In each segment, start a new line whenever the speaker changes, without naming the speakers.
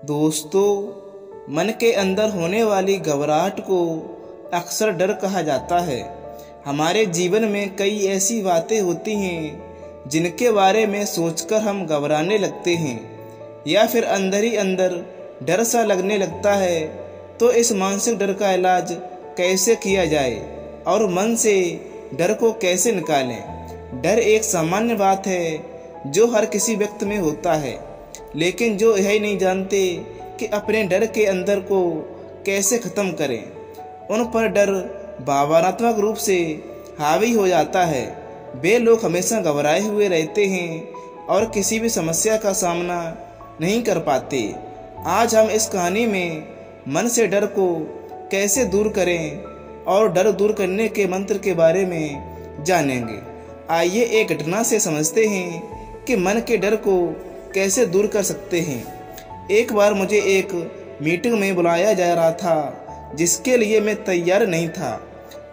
दोस्तों, मन के अंदर होने वाली घबराहट को अक्सर डर कहा जाता है। हमारे जीवन में कई ऐसी बातें होती हैं जिनके बारे में सोचकर हम घबराने लगते हैं या फिर अंदर ही अंदर डर सा लगने लगता है। तो इस मानसिक डर का इलाज कैसे किया जाए और मन से डर को कैसे निकालें? डर एक सामान्य बात है जो हर किसी व्यक्ति में होता है, लेकिन जो यह नहीं जानते कि अपने डर के अंदर को कैसे ख़त्म करें। उन पर डर भावनात्मक रूप से हावी हो जाता है। वे लोग हमेशा घबराए हुए रहते हैं और किसी भी समस्या का सामना नहीं कर पाते। आज हम इस कहानी में मन से डर को कैसे दूर करें और डर दूर करने के मंत्र के बारे में जानेंगे। आइए एक घटना से समझते हैं कि मन के डर को कैसे दूर कर सकते हैं। एक बार मुझे एक मीटिंग में बुलाया जा रहा था जिसके लिए मैं तैयार नहीं था।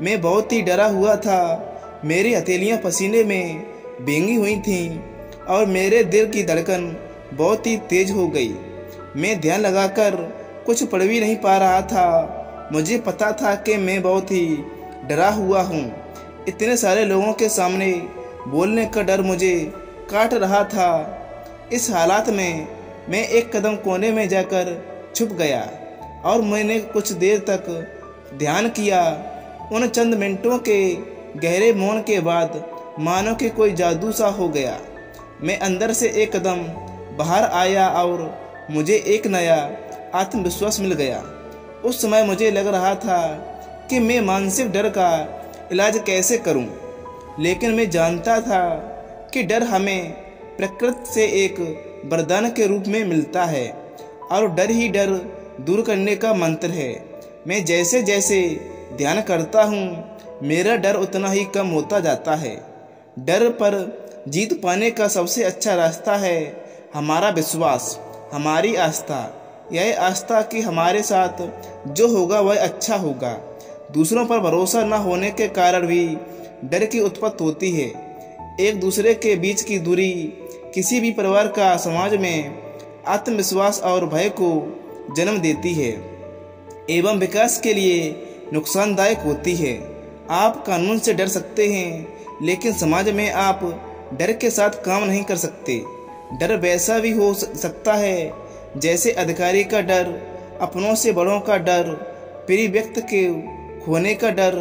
मैं बहुत ही डरा हुआ था। मेरी हथेलियां पसीने में भीगी हुई थीं और मेरे दिल की धड़कन बहुत ही तेज हो गई। मैं ध्यान लगाकर कुछ पढ़ भी नहीं पा रहा था। मुझे पता था कि मैं बहुत ही डरा हुआ हूँ। इतने सारे लोगों के सामने बोलने का डर मुझे काट रहा था। इस हालात में मैं एक कदम कोने में जाकर छुप गया और मैंने कुछ देर तक ध्यान किया। उन चंद मिनटों के गहरे मौन के बाद मानो कि कोई जादू सा हो गया। मैं अंदर से एक कदम बाहर आया और मुझे एक नया आत्मविश्वास मिल गया। उस समय मुझे लग रहा था कि मैं मानसिक डर का इलाज कैसे करूं, लेकिन मैं जानता था कि डर हमें प्रकृति से एक वरदान के रूप में मिलता है और डर ही डर दूर करने का मंत्र है। मैं जैसे जैसे ध्यान करता हूँ मेरा डर उतना ही कम होता जाता है। डर पर जीत पाने का सबसे अच्छा रास्ता है हमारा विश्वास, हमारी आस्था। यह आस्था कि हमारे साथ जो होगा वह अच्छा होगा। दूसरों पर भरोसा न होने के कारण भी डर की उत्पत्ति होती है। एक दूसरे के बीच की दूरी किसी भी परिवार का समाज में आत्मविश्वास और भय को जन्म देती है एवं विकास के लिए नुकसानदायक होती है। आप कानून से डर सकते हैं, लेकिन समाज में आप डर के साथ काम नहीं कर सकते। डर वैसा भी हो सकता है जैसे अधिकारी का डर, अपनों से बड़ों का डर, प्रिय व्यक्ति के खोने का डर,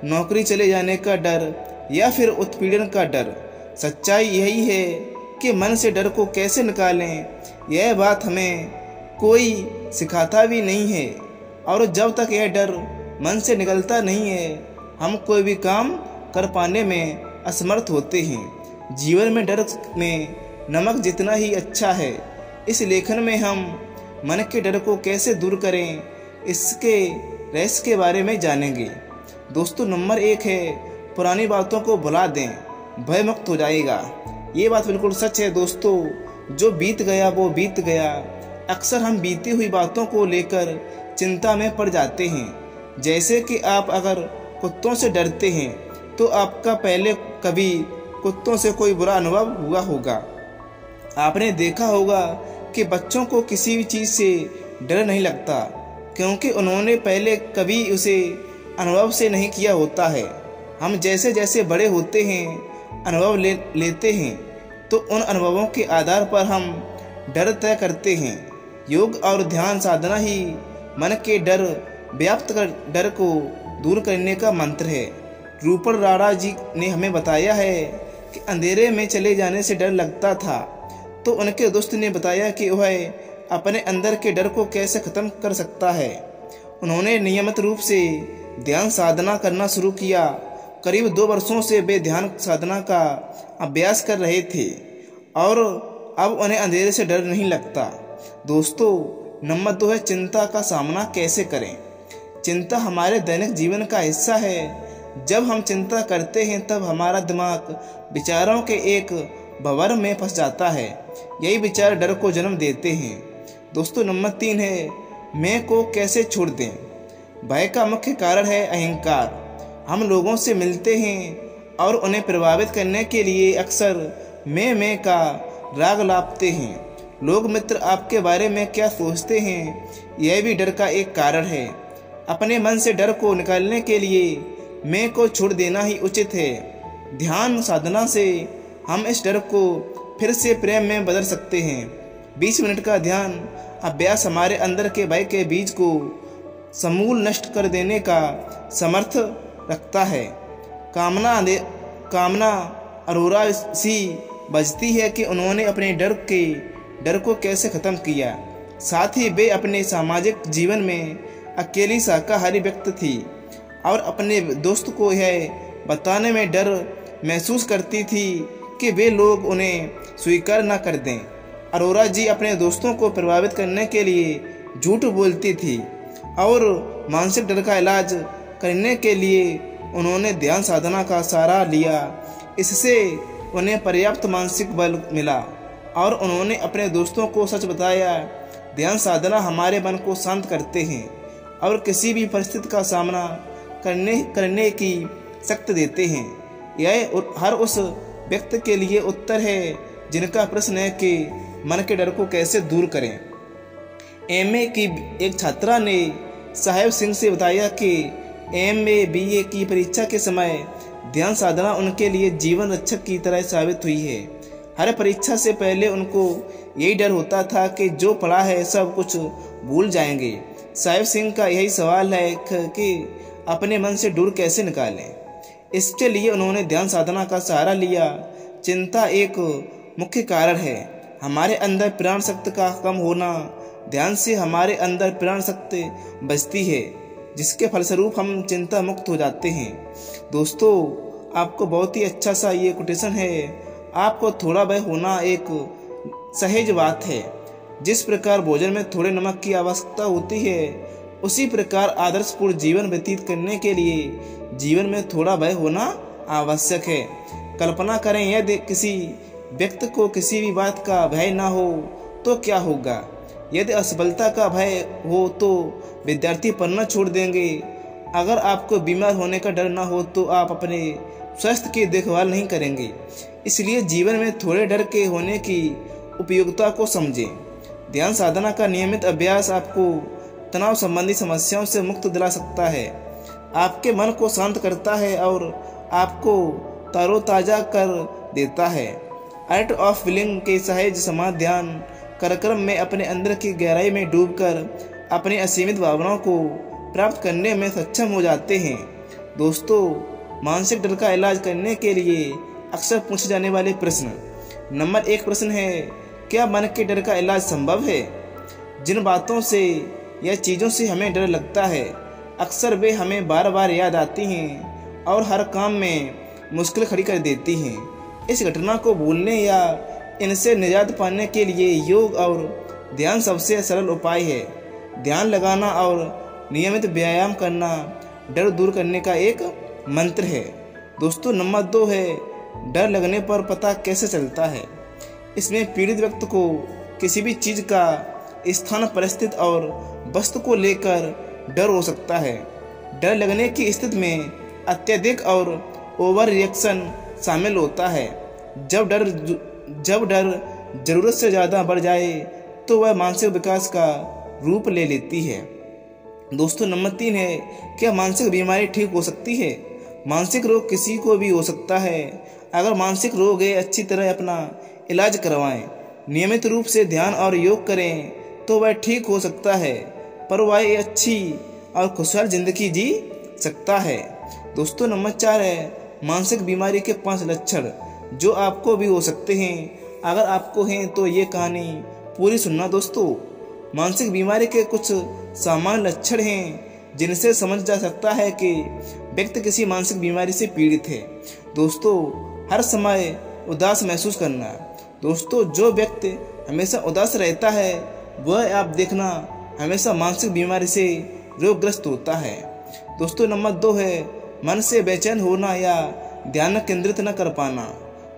नौकरी चले जाने का डर या फिर उत्पीड़न का डर। सच्चाई यही है कि मन से डर को कैसे निकालें, यह बात हमें कोई सिखाता भी नहीं है। और जब तक यह डर मन से निकलता नहीं है, हम कोई भी काम कर पाने में असमर्थ होते हैं। जीवन में डर में नमक जितना ही अच्छा है। इस लेखन में हम मन के डर को कैसे दूर करें, इसके रहस्य के बारे में जानेंगे। दोस्तों, नंबर 1 है पुरानी बातों को भुला दें, भय मुक्त हो जाएगा। ये बात बिल्कुल सच है दोस्तों। जो बीत गया वो बीत गया। अक्सर हम बीती हुई बातों को लेकर चिंता में पड़ जाते हैं। जैसे कि आप अगर कुत्तों से डरते हैं तो आपका पहले कभी कुत्तों से कोई बुरा अनुभव हुआ होगा। आपने देखा होगा कि बच्चों को किसी भी चीज़ से डर नहीं लगता क्योंकि उन्होंने पहले कभी उसे अनुभव से नहीं किया होता है। हम जैसे जैसे बड़े होते हैं, अनुभव लेते हैं, तो उन अनुभवों के आधार पर हम डर तय करते हैं। योग और ध्यान साधना ही मन के डर को दूर करने का मंत्र है। रूपड़ राणा जी ने हमें बताया है कि अंधेरे में चले जाने से डर लगता था, तो उनके दोस्त ने बताया कि वह अपने अंदर के डर को कैसे ख़त्म कर सकता है। उन्होंने नियमित रूप से ध्यान साधना करना शुरू किया। करीब 2 वर्षों से वे ध्यान साधना का अभ्यास कर रहे थे और अब उन्हें अंधेरे से डर नहीं लगता। दोस्तों, नंबर 2 है चिंता का सामना कैसे करें। चिंता हमारे दैनिक जीवन का हिस्सा है। जब हम चिंता करते हैं तब हमारा दिमाग विचारों के एक भंवर में फंस जाता है। यही विचार डर को जन्म देते हैं। दोस्तों, नंबर 3 है मैं को कैसे छोड़ दें। भय का मुख्य कारण है अहंकार। हम लोगों से मिलते हैं और उन्हें प्रभावित करने के लिए अक्सर मैं का राग लापते हैं। लोग मित्र आपके बारे में क्या सोचते हैं, यह भी डर का एक कारण है। अपने मन से डर को निकालने के लिए मैं को छोड़ देना ही उचित है। ध्यान साधना से हम इस डर को फिर से प्रेम में बदल सकते हैं। 20 मिनट का ध्यान अभ्यास हमारे अंदर के भय के बीज को समूल नष्ट कर देने का समर्थ रखता है। कामना अरोरा सी बजती है कि उन्होंने अपने डर को कैसे खत्म किया। साथ ही वे अपने सामाजिक जीवन में अकेली शाकाहारी व्यक्ति थी और अपने दोस्त को यह बताने में डर महसूस करती थी कि वे लोग उन्हें स्वीकार न कर दें। अरोरा जी अपने दोस्तों को प्रभावित करने के लिए झूठ बोलती थी और मानसिक डर का इलाज करने के लिए उन्होंने ध्यान साधना का सहारा लिया। इससे उन्हें पर्याप्त मानसिक बल मिला और उन्होंने अपने दोस्तों को सच बताया। ध्यान साधना हमारे मन को शांत करते हैं और किसी भी परिस्थिति का सामना करने की शक्ति देते हैं। यह हर उस व्यक्ति के लिए उत्तर है जिनका प्रश्न है कि मन के डर को कैसे दूर करें। एमए की एक छात्रा ने साहेब सिंह से बताया कि एमए बीए की परीक्षा के समय ध्यान साधना उनके लिए जीवन रक्षक की तरह साबित हुई है। हर परीक्षा से पहले उनको यही डर होता था कि जो पढ़ा है सब कुछ भूल जाएंगे। साहेब सिंह का यही सवाल है कि अपने मन से डर कैसे निकालें। इसके लिए उन्होंने ध्यान साधना का सहारा लिया। चिंता एक मुख्य कारण है। हमारे अंदर प्राण शक्ति का कम होना। ध्यान से हमारे अंदर प्राण शक्ति बचती है, जिसके फलस्वरूप हम चिंता मुक्त हो जाते हैं। दोस्तों, आपको बहुत ही अच्छा सा ये कोटेशन है। आपको थोड़ा भय होना एक सहज बात है। जिस प्रकार भोजन में थोड़े नमक की आवश्यकता होती है, उसी प्रकार आदर्शपूर्ण जीवन व्यतीत करने के लिए जीवन में थोड़ा भय होना आवश्यक है। कल्पना करें, यदि किसी व्यक्ति को किसी भी बात का भय ना हो तो क्या होगा। यदि असफलता का भय हो तो विद्यार्थी पढ़ना छोड़ देंगे। अगर आपको बीमार होने का डर ना हो तो आप अपने स्वास्थ्य की देखभाल नहीं करेंगे। इसलिए जीवन में थोड़े डर के होने की उपयोगिता को समझें। ध्यान साधना का नियमित अभ्यास आपको तनाव संबंधी समस्याओं से मुक्ति दिला सकता है, आपके मन को शांत करता है और आपको तरोताजा कर देता है। आर्ट ऑफ लिविंग के सहज समाधि ध्यान कार्यक्रम में अपने अंदर की गहराई में डूबकर अपनी असीमित भावनाओं को प्राप्त करने में सक्षम हो जाते हैं। दोस्तों, मानसिक डर का इलाज करने के लिए अक्सर पूछे जाने वाले प्रश्न। नंबर 1 प्रश्न है, क्या मन के डर का इलाज संभव है? जिन बातों से या चीज़ों से हमें डर लगता है, अक्सर वे हमें बार बार याद आती हैं और हर काम में मुश्किल खड़ी कर देती हैं। इस घटना को भूलने या इनसे निजात पाने के लिए योग और ध्यान सबसे सरल उपाय है। ध्यान लगाना और नियमित व्यायाम करना डर दूर करने का एक मंत्र है। दोस्तों, नंबर 2 है, डर लगने पर पता कैसे चलता है। इसमें पीड़ित व्यक्ति को किसी भी चीज़ का स्थान, परिस्थिति और वस्तु को लेकर डर हो सकता है। डर लगने की स्थिति में अत्यधिक और ओवर रिएक्शन शामिल होता है। जब डर जरूरत से ज़्यादा बढ़ जाए तो वह मानसिक विकास का रूप ले लेती है। दोस्तों, नंबर 3 है, क्या मानसिक बीमारी ठीक हो सकती है? मानसिक रोग किसी को भी हो सकता है। अगर मानसिक रोग है, अच्छी तरह अपना इलाज करवाएं, नियमित रूप से ध्यान और योग करें तो वह ठीक हो सकता है, पर वह एक अच्छी और खुशहाल जिंदगी जी सकता है। दोस्तों, नंबर 4 है, मानसिक बीमारी के 5 लक्षण जो आपको भी हो सकते हैं। अगर आपको हैं तो ये कहानी पूरी सुनना। दोस्तों, मानसिक बीमारी के कुछ सामान्य लक्षण हैं जिनसे समझ जा सकता है कि व्यक्ति किसी मानसिक बीमारी से पीड़ित है। दोस्तों, हर समय उदास महसूस करना। दोस्तों, जो व्यक्ति हमेशा उदास रहता है वह आप देखना हमेशा मानसिक बीमारी से रोगग्रस्त होता है। दोस्तों, नंबर 2 है, मन से बेचैन होना या ध्यान केंद्रित न कर पाना।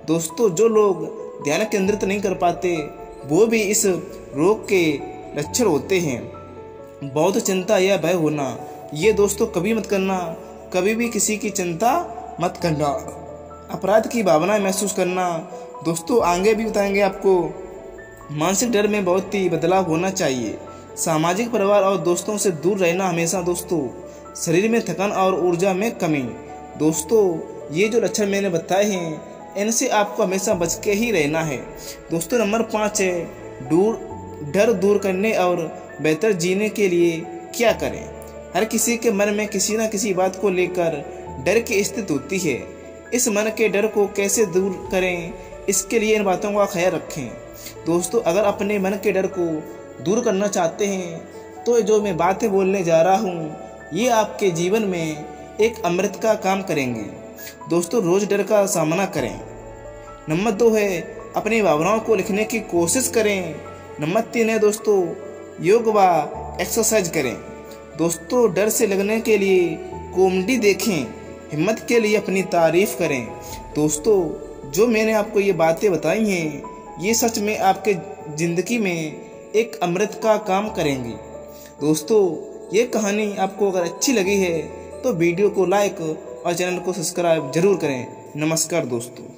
दोस्तों, जो लोग ध्यान केंद्रित नहीं कर पाते वो भी इस रोग के लक्षण होते हैं। बहुत चिंता या भय होना, ये दोस्तों कभी मत करना, कभी भी किसी की चिंता मत करना। अपराध की भावना महसूस करना, दोस्तों आगे भी बताएंगे आपको। मानसिक डर में बहुत ही बदलाव होना चाहिए। सामाजिक परिवार और दोस्तों से दूर रहना हमेशा दोस्तों। शरीर में थकान और ऊर्जा में कमी। दोस्तों ये जो लक्षण मैंने बताए हैं इनसे आपको हमेशा बच के ही रहना है। दोस्तों नंबर 5 है डर दूर करने और बेहतर जीने के लिए क्या करें। हर किसी के मन में किसी न किसी बात को लेकर डर की स्थिति होती है। इस मन के डर को कैसे दूर करें, इसके लिए इन बातों का ख्याल रखें। दोस्तों अगर अपने मन के डर को दूर करना चाहते हैं तो जो मैं बातें बोलने जा रहा हूँ ये आपके जीवन में एक अमृत का काम करेंगे। दोस्तों रोज डर का सामना करें। नंबर 2 है अपनी भावनाओं को लिखने की कोशिश करें। नंबर 3 है दोस्तों योग व एक्सरसाइज करें। दोस्तों डर से लगने के लिए कॉमेडी देखें। हिम्मत के लिए अपनी तारीफ करें। दोस्तों जो मैंने आपको ये बातें बताई हैं ये सच में आपके ज़िंदगी में एक अमृत का काम करेंगी। दोस्तों ये कहानी आपको अगर अच्छी लगी है तो वीडियो को लाइक और चैनल को सब्सक्राइब जरूर करें। नमस्कार दोस्तों।